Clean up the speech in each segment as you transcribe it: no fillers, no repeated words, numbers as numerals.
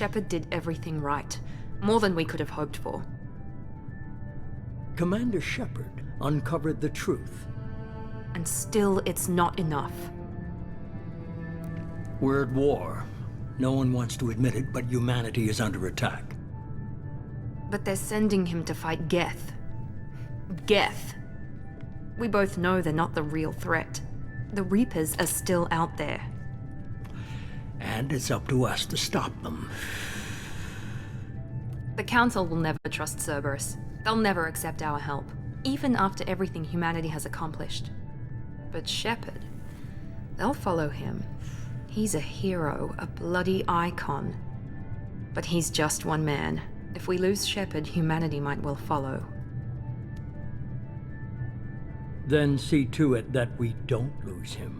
Shepard did everything right. More than we could have hoped for. Commander Shepard uncovered the truth. And still, it's not enough. We're at war. No one wants to admit it, but humanity is under attack. But they're sending him to fight Geth. Geth. We both know they're not the real threat. The Reapers are still out there. And it's up to us to stop them. The Council will never trust Cerberus. They'll never accept our help, even after everything humanity has accomplished. But Shepard, they'll follow him. He's a hero, a bloody icon. But he's just one man. If we lose Shepard, humanity might well follow. Then see to it that we don't lose him.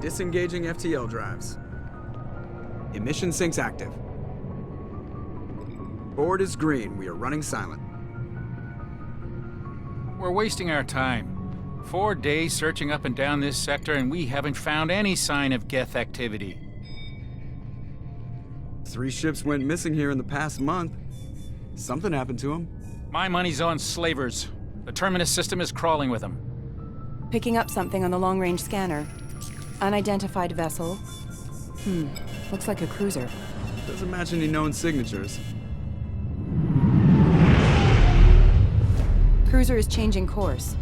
Disengaging FTL drives. Emission sinks active. Board is green. We are running silent. We're wasting our time. 4 days searching up and down this sector, and we haven't found any sign of Geth activity. 3 ships went missing here in the past month. Something happened to them. My money's on slavers. The Terminus system is crawling with them. Picking up something on the long-range scanner. Unidentified vessel. Looks like a cruiser. Doesn't match any known signatures. Cruiser is changing course.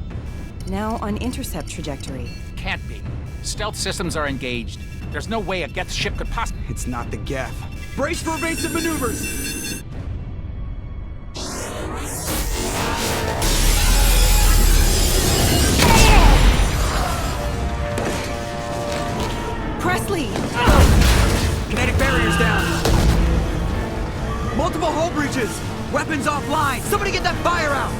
Now on intercept trajectory. Can't be. Stealth systems are engaged. There's no way a Geth ship could possibly... It's not the Geth. Brace for evasive maneuvers! Presley! Kinetic barriers down! Multiple hull breaches! Weapons offline! Somebody get that fire out!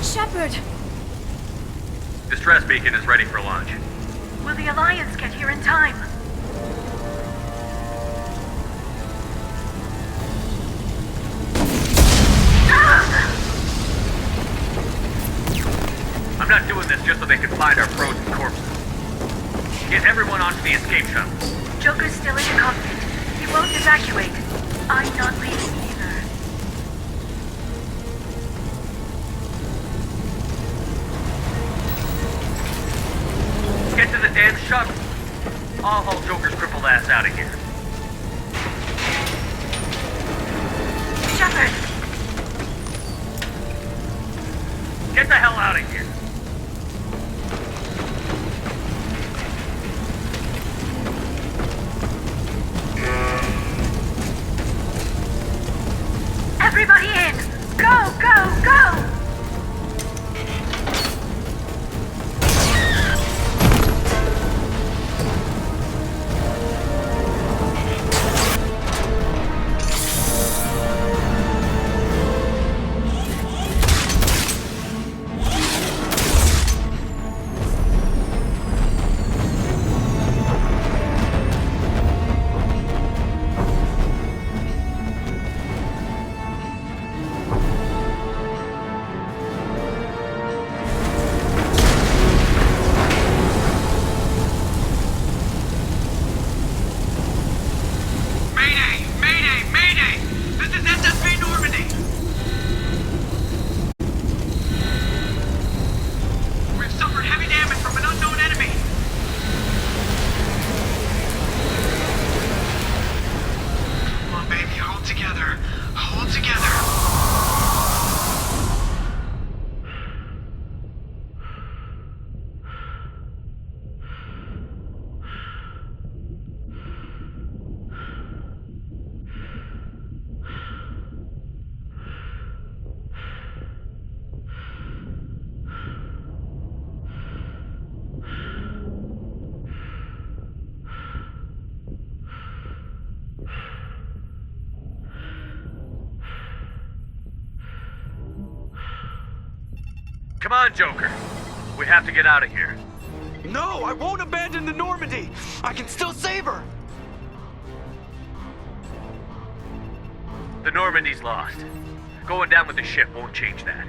Shepard! Distress beacon is ready for launch. Will the Alliance get here in time? I'm not doing this just so they can find our frozen corpses. Get everyone onto the escape shuttles. Joker's still in the cockpit. He won't evacuate. I'm not leaving either. Get to the damn shuttle. I'll haul Joker's crippled ass out of here. Shepard! Get the hell out of here. Everybody in! Go, go, go! Come on, Joker. We have to get out of here. No, I won't abandon the Normandy. I can still save her. The Normandy's lost. Going down with the ship won't change that.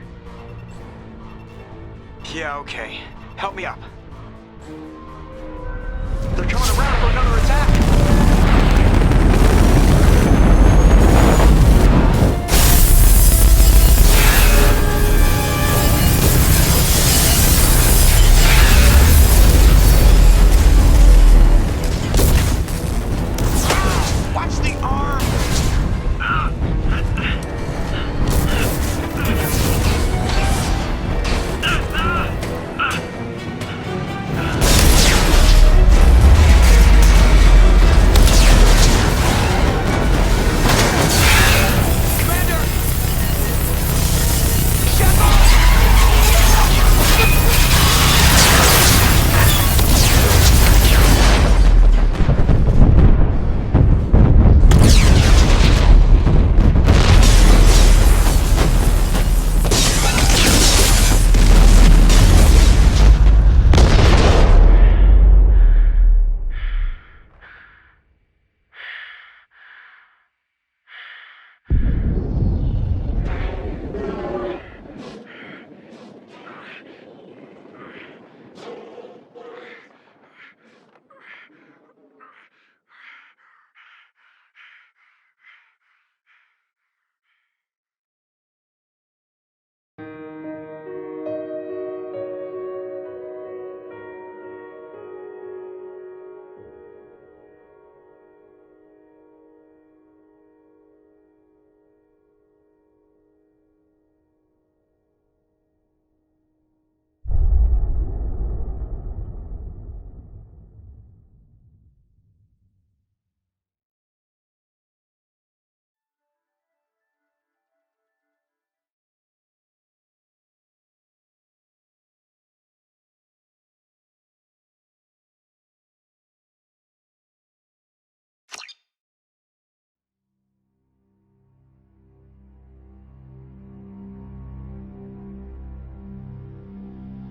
Yeah, okay. Help me up. They're coming around for another attack. Watch the arm!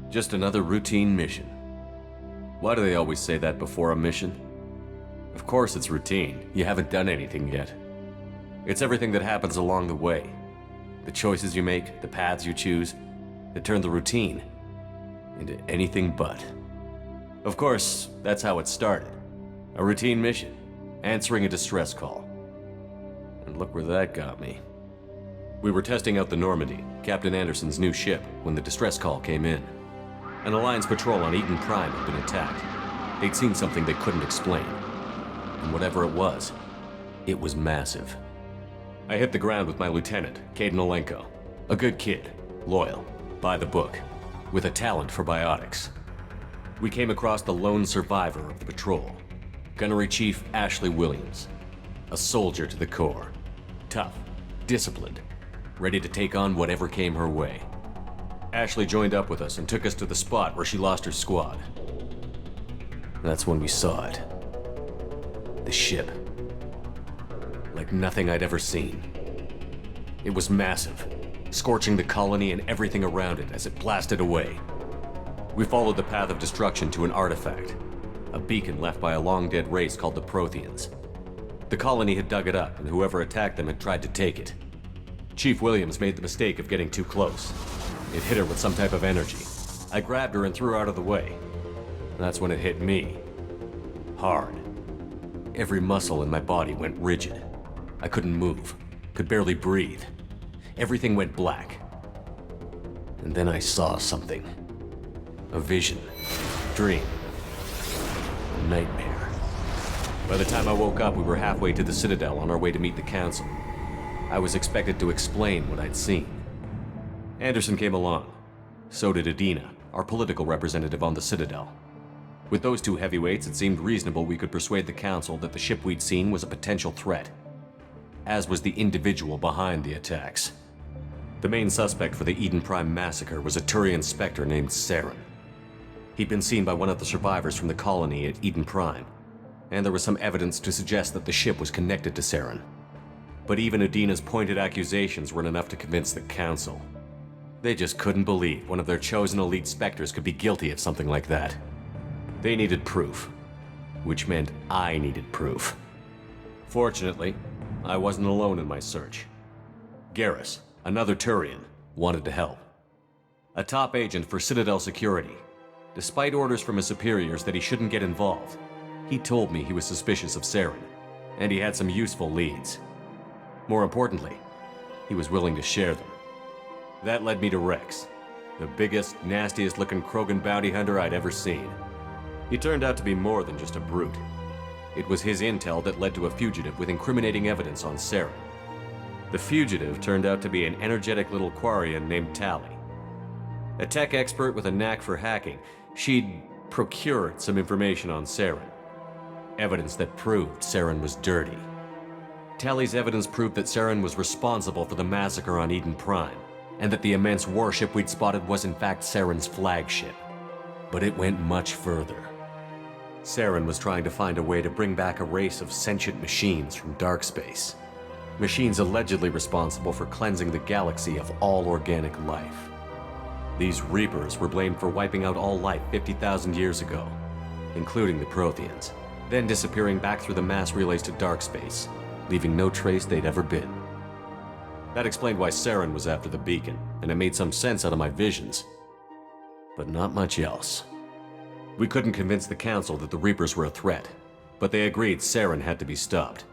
Just another routine mission. Why do they always say that before a mission? Of course it's routine. You haven't done anything yet. It's everything that happens along the way. The choices you make, the paths you choose, that turn the routine into anything but. Of course, that's how it started. A routine mission, answering a distress call. And look where that got me. We were testing out the Normandy, Captain Anderson's new ship, when the distress call came in. An Alliance patrol on Eden Prime had been attacked. They'd seen something they couldn't explain. And whatever it was massive. I hit the ground with my lieutenant, Caden Olenko. A good kid, loyal, by the book, with a talent for biotics. We came across the lone survivor of the patrol, Gunnery Chief Ashley Williams. A soldier to the core. Tough, disciplined, ready to take on whatever came her way. Ashley joined up with us and took us to the spot where she lost her squad. That's when we saw it. The ship. Like nothing I'd ever seen. It was massive, scorching the colony and everything around it as it blasted away. We followed the path of destruction to an artifact, a beacon left by a long-dead race called the Protheans. The colony had dug it up, and whoever attacked them had tried to take it. Chief Williams made the mistake of getting too close. It hit her with some type of energy. I grabbed her and threw her out of the way. That's when it hit me. Hard. Every muscle in my body went rigid. I couldn't move, could barely breathe. Everything went black. And then I saw something. A vision. Dream. A nightmare. By the time I woke up, we were halfway to the Citadel on our way to meet the Council. I was expected to explain what I'd seen. Anderson came along. So did Adina, our political representative on the Citadel. With those two heavyweights, it seemed reasonable we could persuade the Council that the ship we'd seen was a potential threat, as was the individual behind the attacks. The main suspect for the Eden Prime massacre was a Turian Spectre named Saren. He'd been seen by one of the survivors from the colony at Eden Prime, and there was some evidence to suggest that the ship was connected to Saren. But even Adina's pointed accusations weren't enough to convince the Council. They just couldn't believe one of their chosen elite Spectres could be guilty of something like that. They needed proof, which meant I needed proof. Fortunately, I wasn't alone in my search. Garrus, another Turian, wanted to help. A top agent for Citadel Security. Despite orders from his superiors that he shouldn't get involved, he told me he was suspicious of Saren, and he had some useful leads. More importantly, he was willing to share them. That led me to Rex, the biggest, nastiest-looking Krogan bounty hunter I'd ever seen. He turned out to be more than just a brute. It was his intel that led to a fugitive with incriminating evidence on Saren. The fugitive turned out to be an energetic little Quarian named Tali. A tech expert with a knack for hacking, she'd procured some information on Saren. Evidence that proved Saren was dirty. Tali's evidence proved that Saren was responsible for the massacre on Eden Prime, and that the immense warship we'd spotted was in fact Saren's flagship. But it went much further. Saren was trying to find a way to bring back a race of sentient machines from dark space. Machines allegedly responsible for cleansing the galaxy of all organic life. These Reapers were blamed for wiping out all life 50,000 years ago, including the Protheans, then disappearing back through the mass relays to dark space, leaving no trace they'd ever been. That explained why Saren was after the beacon, and it made some sense out of my visions. But not much else. We couldn't convince the Council that the Reapers were a threat, but they agreed Saren had to be stopped.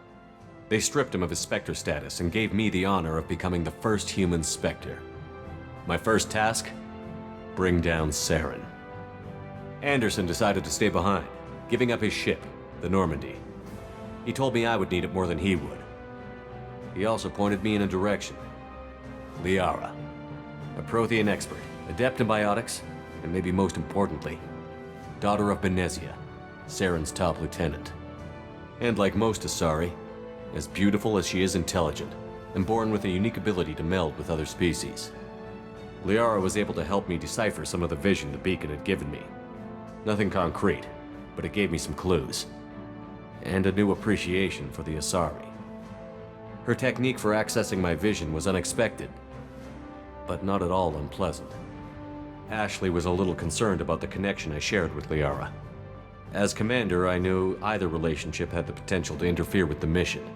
They stripped him of his Spectre status and gave me the honor of becoming the first human Spectre. My first task? Bring down Saren. Anderson decided to stay behind, giving up his ship, the Normandy. He told me I would need it more than he would. He also pointed me in a direction. Liara, a Prothean expert, adept in biotics, and maybe most importantly, daughter of Benezia, Saren's top lieutenant. And like most Asari, as beautiful as she is intelligent, and born with a unique ability to meld with other species. Liara was able to help me decipher some of the vision the beacon had given me. Nothing concrete, but it gave me some clues. And a new appreciation for the Asari. Her technique for accessing my vision was unexpected, but not at all unpleasant. Ashley was a little concerned about the connection I shared with Liara. As commander, I knew either relationship had the potential to interfere with the mission.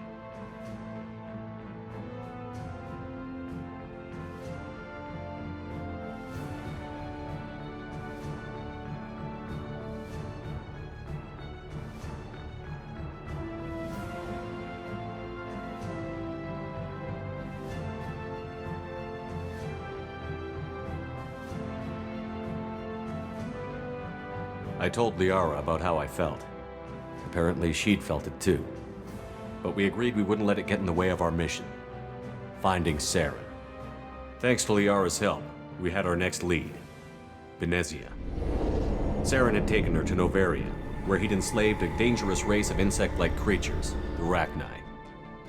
I told Liara about how I felt. Apparently she'd felt it too. But we agreed we wouldn't let it get in the way of our mission. Finding Saren. Thanks to Liara's help, we had our next lead. Benezia. Saren had taken her to Novaria, where he'd enslaved a dangerous race of insect-like creatures, the Rachni.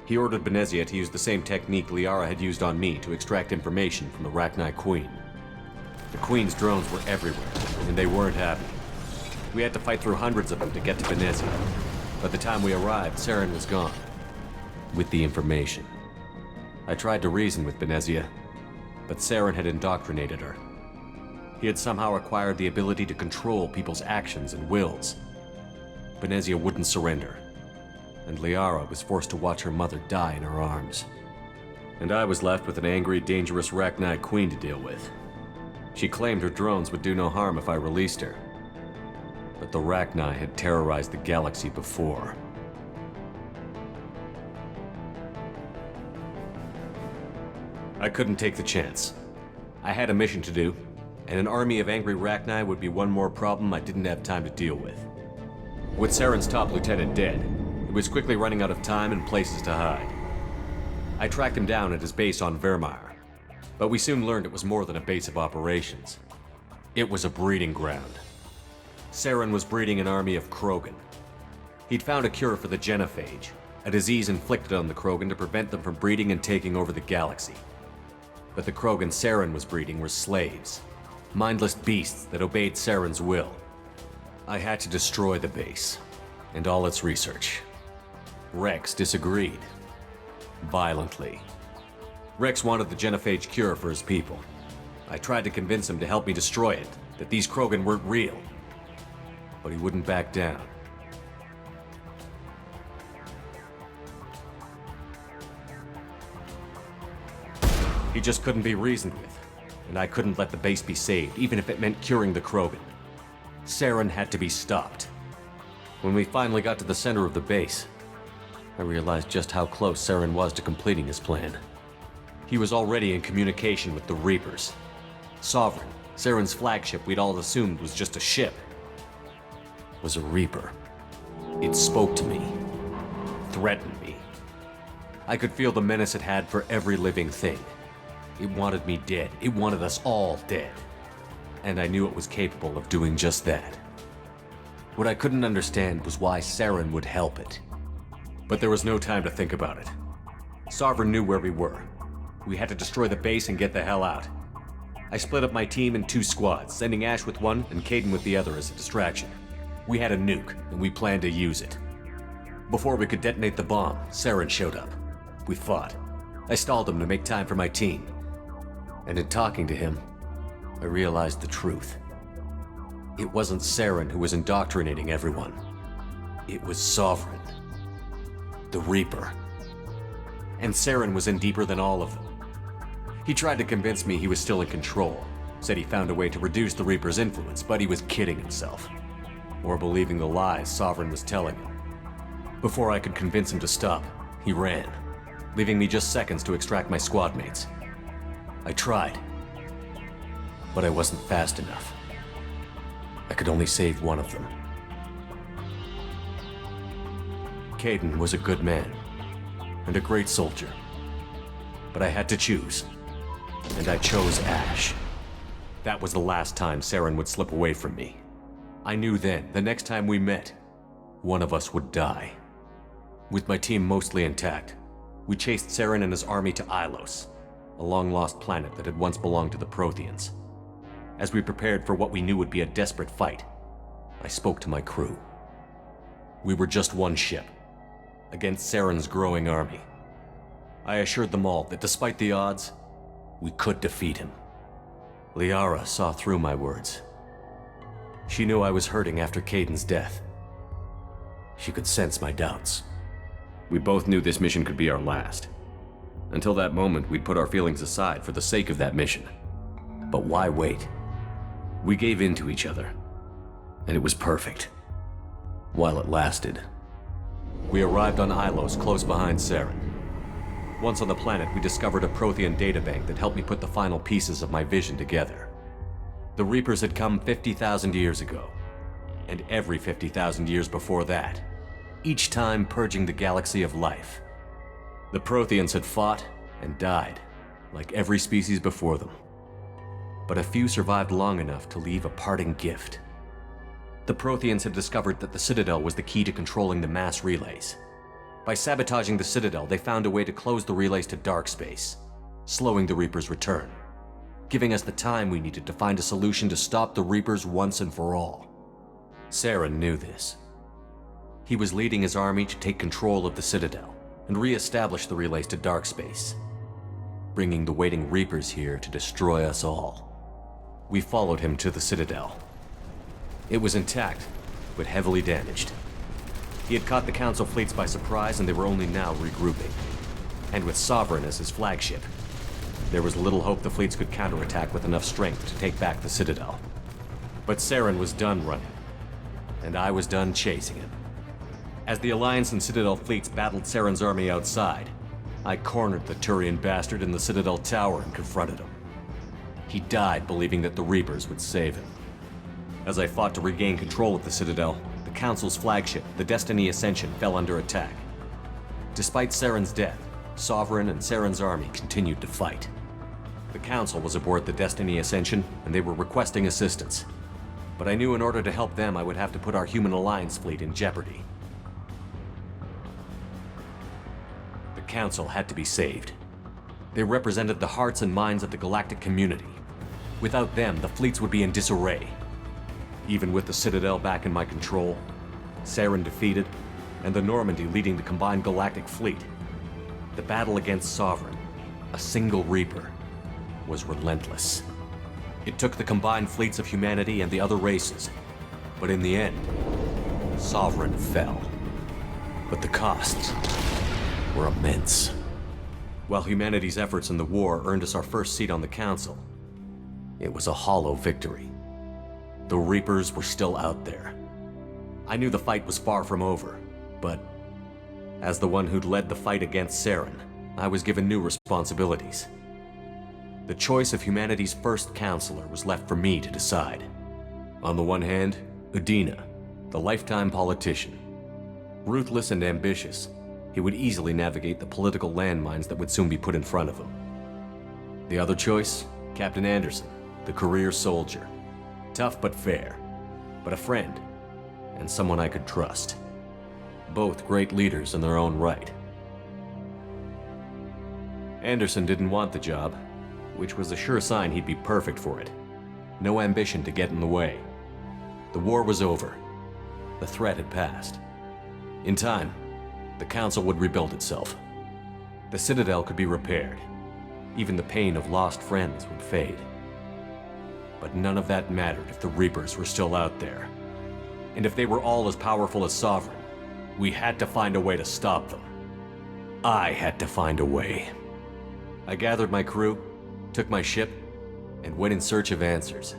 He ordered Benezia to use the same technique Liara had used on me to extract information from the Rachni Queen. The Queen's drones were everywhere, and they weren't happy. We had to fight through hundreds of them to get to Benezia. By the time we arrived, Saren was gone. With the information. I tried to reason with Benezia, but Saren had indoctrinated her. He had somehow acquired the ability to control people's actions and wills. Benezia wouldn't surrender, and Liara was forced to watch her mother die in her arms. And I was left with an angry, dangerous Rachni Queen to deal with. She claimed her drones would do no harm if I released her. But the Rachni had terrorized the galaxy before. I couldn't take the chance. I had a mission to do, and an army of angry Rachni would be one more problem I didn't have time to deal with. With Saren's top lieutenant dead, he was quickly running out of time and places to hide. I tracked him down at his base on Vermeer, but we soon learned it was more than a base of operations. It was a breeding ground. Saren was breeding an army of Krogan. He'd found a cure for the genophage, a disease inflicted on the Krogan to prevent them from breeding and taking over the galaxy. But the Krogan Saren was breeding were slaves, mindless beasts that obeyed Saren's will. I had to destroy the base, and all its research. Rex disagreed. Violently. Rex wanted the genophage cure for his people. I tried to convince him to help me destroy it, that these Krogan weren't real. But he wouldn't back down. He just couldn't be reasoned with, and I couldn't let the base be saved, even if it meant curing the Krogan. Saren had to be stopped. When we finally got to the center of the base, I realized just how close Saren was to completing his plan. He was already in communication with the Reapers. Sovereign, Saren's flagship we'd all assumed was just a ship, was a Reaper. It spoke to me, threatened me. I could feel the menace it had for every living thing. It wanted me dead. It wanted us all dead. And I knew it was capable of doing just that. What I couldn't understand was why Saren would help it. But there was no time to think about it. Sovereign knew where we were. We had to destroy the base and get the hell out. I split up my team in 2 squads, sending Ash with one and Kaidan with the other as a distraction. We had a nuke, and we planned to use it. Before we could detonate the bomb, Saren showed up. We fought. I stalled him to make time for my team. And in talking to him, I realized the truth. It wasn't Saren who was indoctrinating everyone. It was Sovereign. The Reaper. And Saren was in deeper than all of them. He tried to convince me he was still in control, said he found a way to reduce the Reaper's influence, but he was kidding himself. Or believing the lies Sovereign was telling him. Before I could convince him to stop, he ran, leaving me just seconds to extract my squad mates. I tried, but I wasn't fast enough. I could only save one of them. Kaidan was a good man, and a great soldier. But I had to choose, and I chose Ash. That was the last time Saren would slip away from me. I knew then, the next time we met, one of us would die. With my team mostly intact, we chased Saren and his army to Ilos, a long-lost planet that had once belonged to the Protheans. As we prepared for what we knew would be a desperate fight, I spoke to my crew. We were just one ship, against Saren's growing army. I assured them all that despite the odds, we could defeat him. Liara saw through my words. She knew I was hurting after Kaidan's death. She could sense my doubts. We both knew this mission could be our last. Until that moment, we'd put our feelings aside for the sake of that mission. But why wait? We gave in to each other, and it was perfect. While it lasted. We arrived on Ilos, close behind Saren. Once on the planet, we discovered a Prothean databank that helped me put the final pieces of my vision together. The Reapers had come 50,000 years ago, and every 50,000 years before that, each time purging the galaxy of life. The Protheans had fought and died, like every species before them. But a few survived long enough to leave a parting gift. The Protheans had discovered that the Citadel was the key to controlling the mass relays. By sabotaging the Citadel, they found a way to close the relays to dark space, slowing the Reapers' return, giving us the time we needed to find a solution to stop the Reapers once and for all. Saren knew this. He was leading his army to take control of the Citadel and re-establish the relays to dark space, bringing the waiting Reapers here to destroy us all. We followed him to the Citadel. It was intact, but heavily damaged. He had caught the Council fleets by surprise, and they were only now regrouping. And with Sovereign as his flagship, there was little hope the fleets could counterattack with enough strength to take back the Citadel. But Saren was done running, and I was done chasing him. As the Alliance and Citadel fleets battled Saren's army outside, I cornered the Turian bastard in the Citadel tower and confronted him. He died believing that the Reapers would save him. As I fought to regain control of the Citadel, the Council's flagship, the Destiny Ascension, fell under attack. Despite Saren's death, Sovereign and Saren's army continued to fight. The Council was aboard the Destiny Ascension, and they were requesting assistance. But I knew in order to help them, I would have to put our human Alliance fleet in jeopardy. The Council had to be saved. They represented the hearts and minds of the galactic community. Without them, the fleets would be in disarray. Even with the Citadel back in my control, Saren defeated, and the Normandy leading the combined galactic fleet, the battle against Sovereign, a single Reaper, was relentless. It took the combined fleets of humanity and the other races. But in the end, Sovereign fell. But the costs were immense. While humanity's efforts in the war earned us our first seat on the Council, it was a hollow victory. The Reapers were still out there. I knew the fight was far from over, but as the one who'd led the fight against Saren, I was given new responsibilities. The choice of humanity's first counselor was left for me to decide. On the one hand, Udina, the lifetime politician. Ruthless and ambitious, he would easily navigate the political landmines that would soon be put in front of him. The other choice, Captain Anderson, the career soldier. Tough but fair, but a friend, and someone I could trust. Both great leaders in their own right. Anderson didn't want the job, which was a sure sign he'd be perfect for it. No ambition to get in the way. The war was over. The threat had passed. In time, the Council would rebuild itself. The Citadel could be repaired. Even the pain of lost friends would fade. But none of that mattered if the Reapers were still out there. And if they were all as powerful as Sovereign, we had to find a way to stop them. I had to find a way. I gathered my crew, took my ship, and went in search of answers.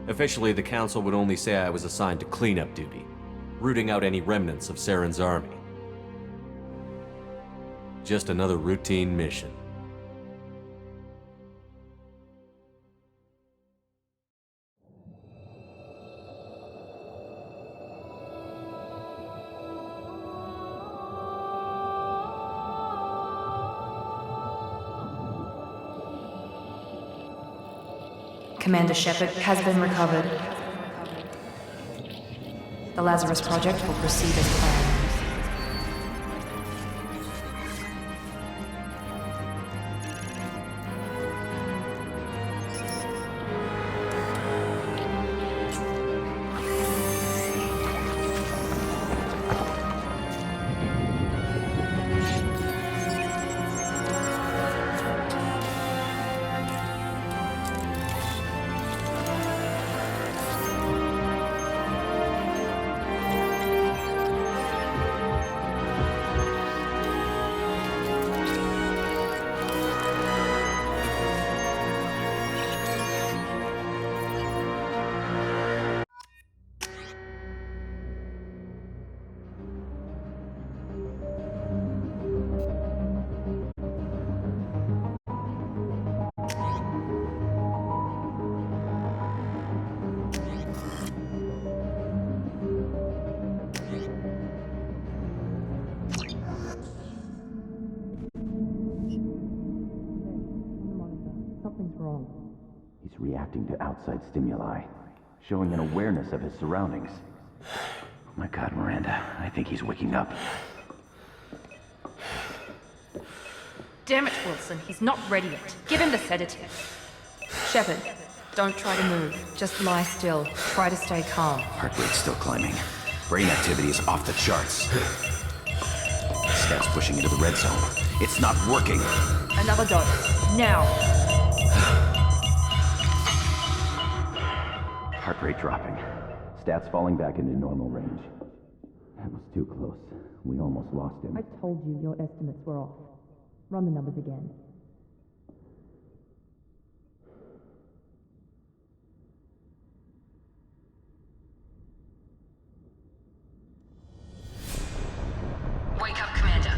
Officially, the Council would only say I was assigned to cleanup duty, rooting out any remnants of Saren's army. Just another routine mission. Commander Shepard has been recovered. The Lazarus Project will proceed as planned. He's reacting to outside stimuli, showing an awareness of his surroundings. Oh my God, Miranda, I think he's waking up. Damn it, Wilson, he's not ready yet. Give him the sedative. Shepard, don't try to move. Just lie still. Try to stay calm. Heart rate's still climbing. Brain activity is off the charts. Scout's pushing into the red zone. It's not working. Another dose. Now. Heart rate dropping. Stats falling back into normal range. That was too close. We almost lost him. I told you your estimates were off. Run the numbers again. Wake up, Commander.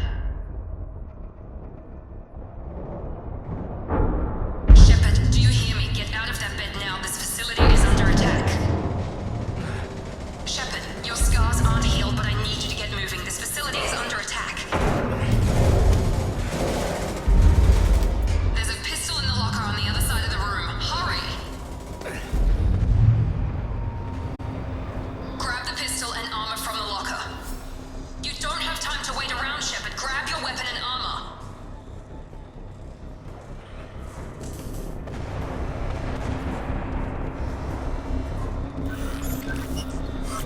Shepard, do you hear me? Get out of that bed now. This facility is under attack. Shepard, your scars aren't healed, but I need you to get moving. This facility is under attack. There's a pistol in the locker on the other side of the room. Hurry! Grab the pistol and armor from the locker. You don't have time to wait around, Shepard. Grab your weapon and armor.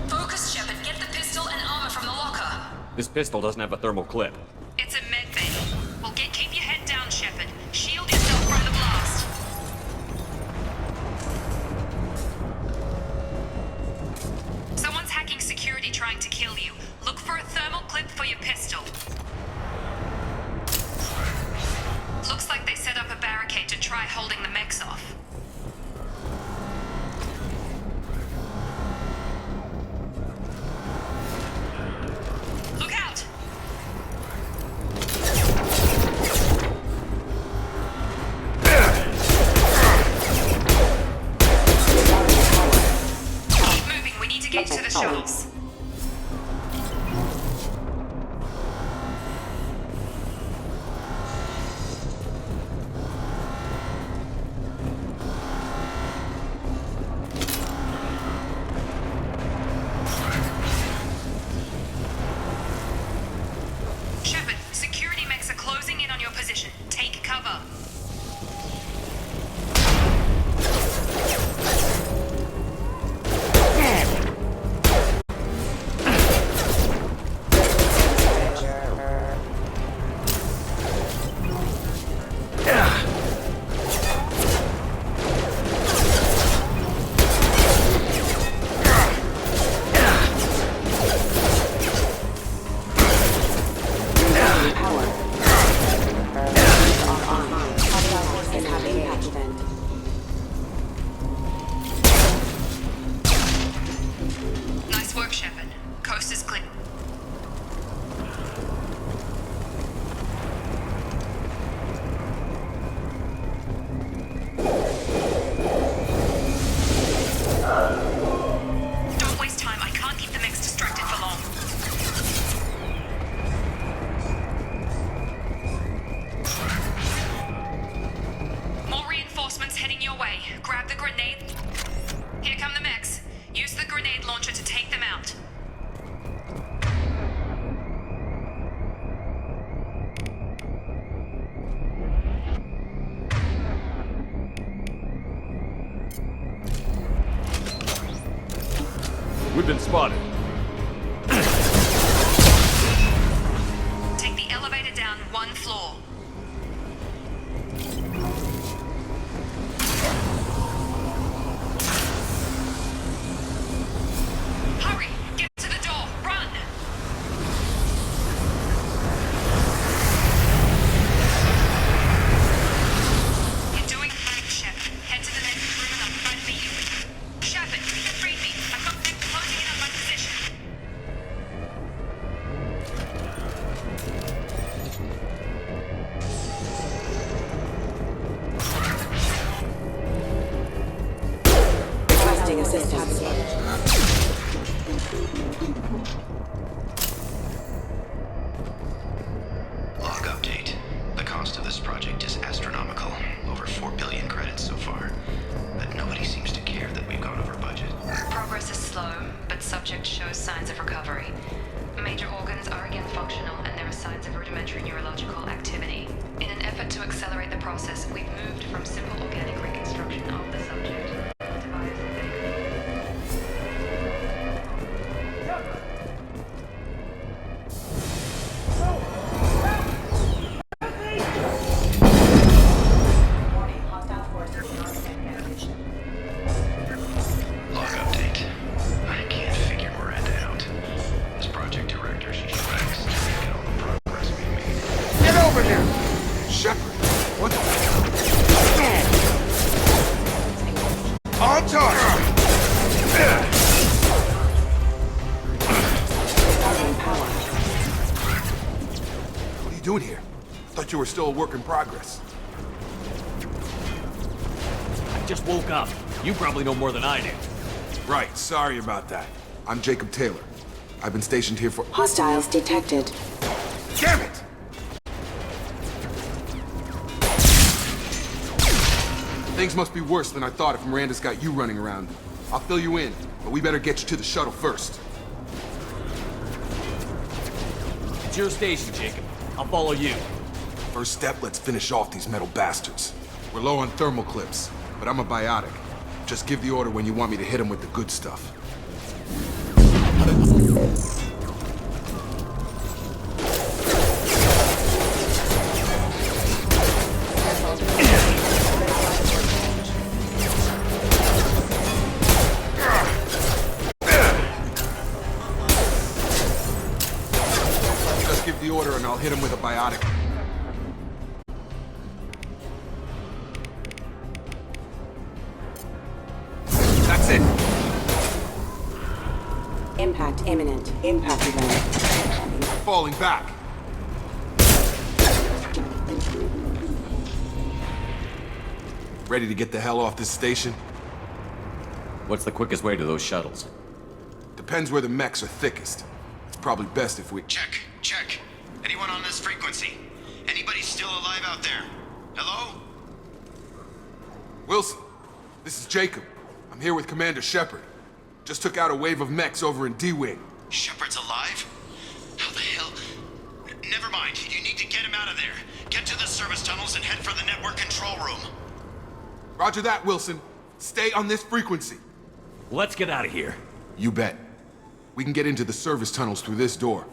Focus, Shepard. Get the pistol and armor from the locker. This pistol doesn't have a thermal clip. It's a med bay. Well, keep your head down, Shepard. Shield yourself from the blast. guy holding the mechs off. Look out! Keep moving, we need to get to the shuttles. Shepard, security mechs are closing in on your position. Take cover. Nice work, Shepard. Coast is clear. Don't waste time. I can't keep the mechs distracted for long. More reinforcements heading your way. Grab the grenade. Here come the mechs. Use the grenade launcher to take them out. We've been spotted. Take the elevator down one floor. Hurry! Get to the door! Run! You're doing great, Shepard. Head to the next room and I'll try to meet you. Shepard, read me. I've got them closing in on my position. Requesting assistance. Log update. The cost of this project is astronomical. Over 4 billion credits so far. But nobody seems to care that we've gone over budget. Progress is slow, but subject shows signs of recovery. Major organs are again functional, and there are signs of rudimentary neurological activity. In an effort to accelerate the process, we've moved from simple organic reconstruction of the subject to biosynthetic. Log update. I can't figure Miranda out. As project director, she should ask to all the progress we made. Get over here! Shepard, what the... On target! What are you doing here? Thought you were still a work in progress. I just woke up. You probably know more than I do. Right, sorry about that. I'm Jacob Taylor. I've been stationed here for... Hostiles detected. Damn it! Things must be worse than I thought if Miranda's got you running around. I'll fill you in, but we better get you to the shuttle first. It's your station, Jacob. I'll follow you. First step, let's finish off these metal bastards. We're low on thermal clips, but I'm a biotic. Just give the order when you want me to hit them with the good stuff. Just give the order and I'll hit him with a biotic. hit. Impact imminent. Impact event. Falling back. Ready to get the hell off this station? What's the quickest way to those shuttles? Depends where the mechs are thickest. It's probably best if we... Check. Anyone on this frequency? Anybody still alive out there? Hello? Wilson, this is Jacob. I'm here with Commander Shepard. Just took out a wave of mechs over in D-Wing. Shepard's alive? How the hell? Never mind. You need to get him out of there. Get to the service tunnels and head for the network control room. Roger that, Wilson. Stay on this frequency. Let's get out of here. You bet. We can get into the service tunnels through this door.